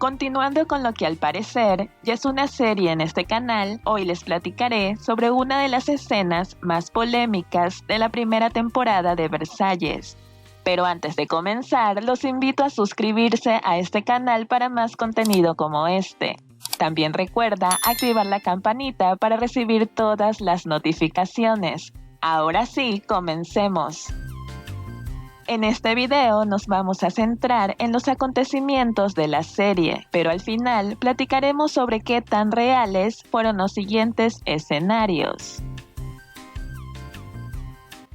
Continuando con lo que al parecer ya es una serie en este canal, hoy les platicaré sobre una de las escenas más polémicas de la primera temporada de Versalles. Pero antes de comenzar, los invito a suscribirse a este canal para más contenido como este. También recuerda activar la campanita para recibir todas las notificaciones. Ahora sí, comencemos. En este video nos vamos a centrar en los acontecimientos de la serie, pero al final platicaremos sobre qué tan reales fueron los siguientes escenarios.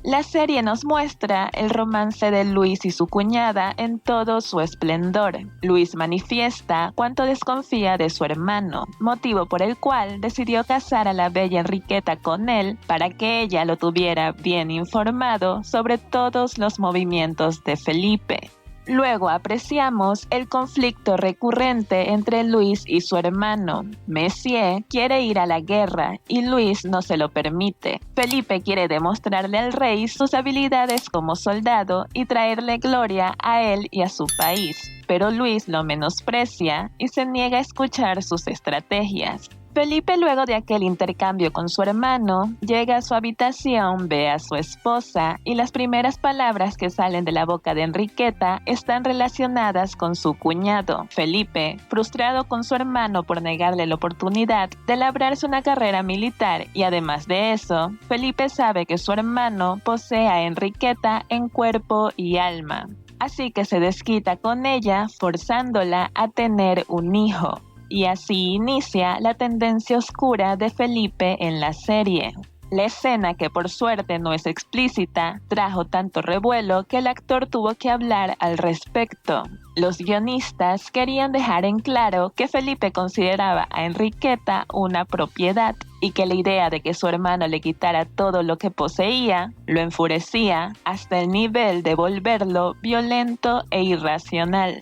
La serie nos muestra el romance de Luis y su cuñada en todo su esplendor. Luis manifiesta cuánto desconfía de su hermano, motivo por el cual decidió casar a la bella Enriqueta con él para que ella lo tuviera bien informado sobre todos los movimientos de Felipe. Luego apreciamos el conflicto recurrente entre Luis y su hermano. Messier quiere ir a la guerra y Luis no se lo permite. Felipe quiere demostrarle al rey sus habilidades como soldado y traerle gloria a él y a su país, pero Luis lo menosprecia y se niega a escuchar sus estrategias. Felipe, luego de aquel intercambio con su hermano, llega a su habitación, ve a su esposa y las primeras palabras que salen de la boca de Enriqueta están relacionadas con su cuñado. Felipe, frustrado con su hermano por negarle la oportunidad de labrarse una carrera militar y además de eso, Felipe sabe que su hermano posee a Enriqueta en cuerpo y alma. Así que se desquita con ella, forzándola a tener un hijo. Y así inicia la tendencia oscura de Felipe en la serie. La escena, que por suerte no es explícita, trajo tanto revuelo que el actor tuvo que hablar al respecto. Los guionistas querían dejar en claro que Felipe consideraba a Enriqueta una propiedad y que la idea de que su hermano le quitara todo lo que poseía lo enfurecía hasta el nivel de volverlo violento e irracional.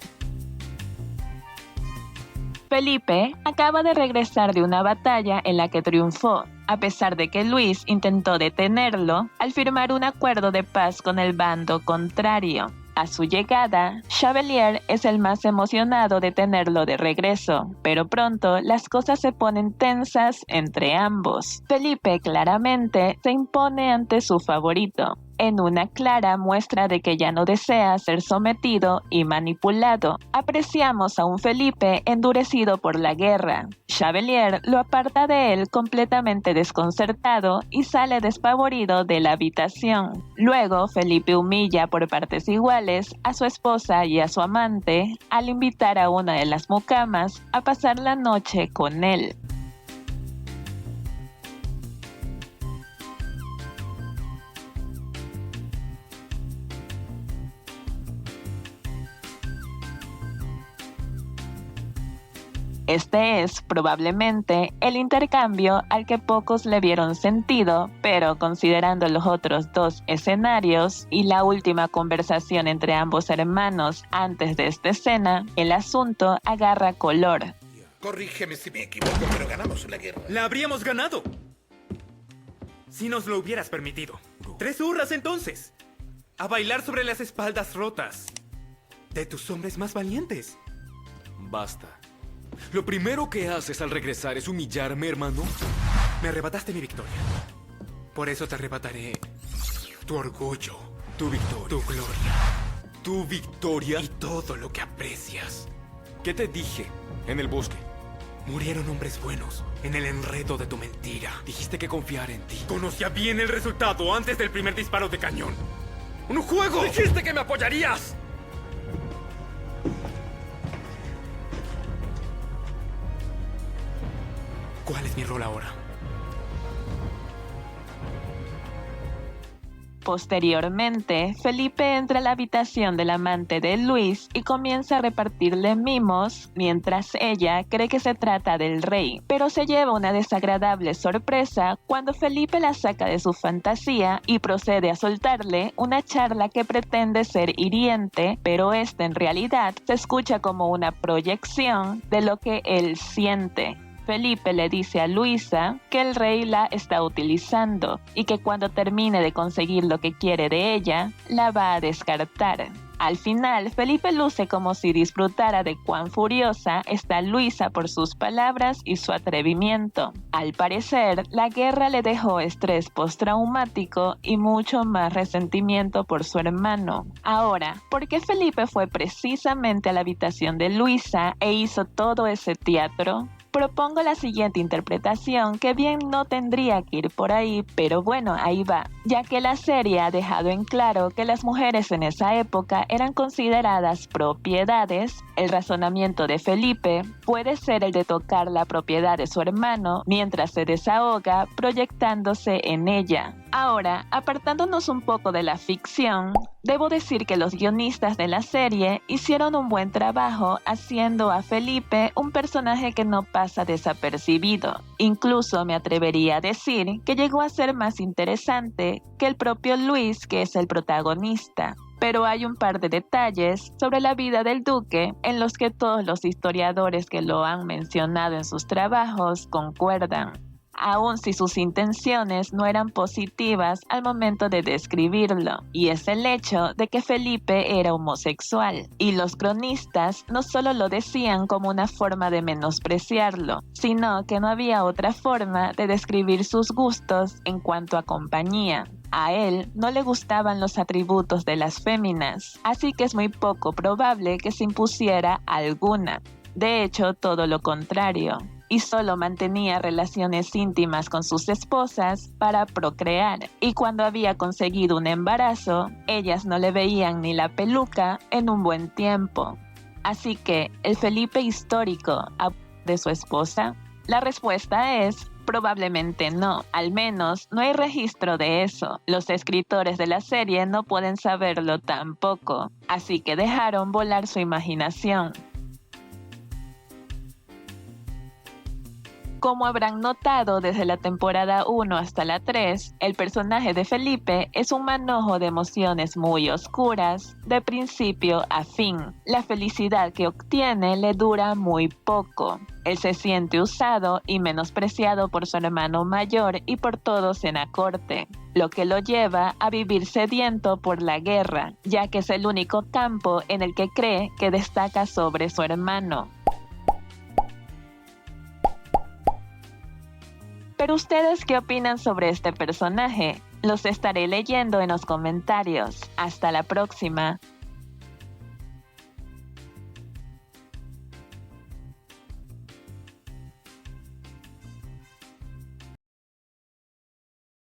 Felipe acaba de regresar de una batalla en la que triunfó, a pesar de que Luis intentó detenerlo al firmar un acuerdo de paz con el bando contrario. A su llegada, Chevalier es el más emocionado de tenerlo de regreso, pero pronto las cosas se ponen tensas entre ambos. Felipe claramente se impone ante su favorito, en una clara muestra de que ya no desea ser sometido y manipulado. Apreciamos a un Felipe endurecido por la guerra. Chevalier lo aparta de él completamente desconcertado y sale despavorido de la habitación. Luego, Felipe humilla por partes iguales a su esposa y a su amante al invitar a una de las mucamas a pasar la noche con él. Este es, probablemente, el intercambio al que pocos le vieron sentido, pero considerando los otros dos escenarios y la última conversación entre ambos hermanos antes de esta escena, el asunto agarra color. Corrígeme si me equivoco, pero ganamos la guerra. ¡La habríamos ganado! Si nos lo hubieras permitido. 3 hurras entonces. A bailar sobre las espaldas rotas de tus hombres más valientes. Basta. Lo primero que haces al regresar es humillarme, hermano. Me arrebataste mi victoria. Por eso te arrebataré tu orgullo, Tu victoria. tu gloria ¿Tu victoria? y todo lo que aprecias. ¿Qué te dije en el bosque? Murieron hombres buenos en el enredo de tu mentira. Dijiste que confiara en ti. Conocía bien el resultado antes del primer disparo de cañón. ¡Un juego! ¡Dijiste que me apoyarías! ¿Cuál es mi rol ahora? Posteriormente, Felipe entra a la habitación del amante de Luis y comienza a repartirle mimos, mientras ella cree que se trata del rey, pero se lleva una desagradable sorpresa cuando Felipe la saca de su fantasía y procede a soltarle una charla que pretende ser hiriente, pero esta en realidad se escucha como una proyección de lo que él siente. Felipe le dice a Luisa que el rey la está utilizando y que cuando termine de conseguir lo que quiere de ella, la va a descartar. Al final, Felipe luce como si disfrutara de cuán furiosa está Luisa por sus palabras y su atrevimiento. Al parecer, la guerra le dejó estrés postraumático y mucho más resentimiento por su hermano. Ahora, ¿por qué Felipe fue precisamente a la habitación de Luisa e hizo todo ese teatro? Propongo la siguiente interpretación, que bien no tendría que ir por ahí, pero bueno, ahí va, ya que la serie ha dejado en claro que las mujeres en esa época eran consideradas propiedades. El razonamiento de Felipe puede ser el de tocar la propiedad de su hermano mientras se desahoga proyectándose en ella. Ahora, apartándonos un poco de la ficción, debo decir que los guionistas de la serie hicieron un buen trabajo haciendo a Felipe un personaje que no pasa desapercibido. Incluso me atrevería a decir que llegó a ser más interesante que el propio Luis, que es el protagonista. Pero hay un par de detalles sobre la vida del duque en los que todos los historiadores que lo han mencionado en sus trabajos concuerdan, aun si sus intenciones no eran positivas al momento de describirlo, y es el hecho de que Felipe era homosexual, y los cronistas no solo lo decían como una forma de menospreciarlo, sino que no había otra forma de describir sus gustos en cuanto a compañía. A él no le gustaban los atributos de las féminas, así que es muy poco probable que se impusiera alguna. De hecho, todo lo contrario. Y solo mantenía relaciones íntimas con sus esposas para procrear. Y cuando había conseguido un embarazo, ellas no le veían ni la peluca en un buen tiempo. Así que, ¿el Felipe histórico de su esposa? La respuesta es probablemente no, al menos no hay registro de eso. Los escritores de la serie no pueden saberlo tampoco, así que dejaron volar su imaginación. Como habrán notado desde la temporada 1 hasta la 3, el personaje de Felipe es un manojo de emociones muy oscuras, de principio a fin. La felicidad que obtiene le dura muy poco. Él se siente usado y menospreciado por su hermano mayor y por todos en la corte, lo que lo lleva a vivir sediento por la guerra, ya que es el único campo en el que cree que destaca sobre su hermano. Pero ¿ustedes qué opinan sobre este personaje? Los estaré leyendo en los comentarios. Hasta la próxima.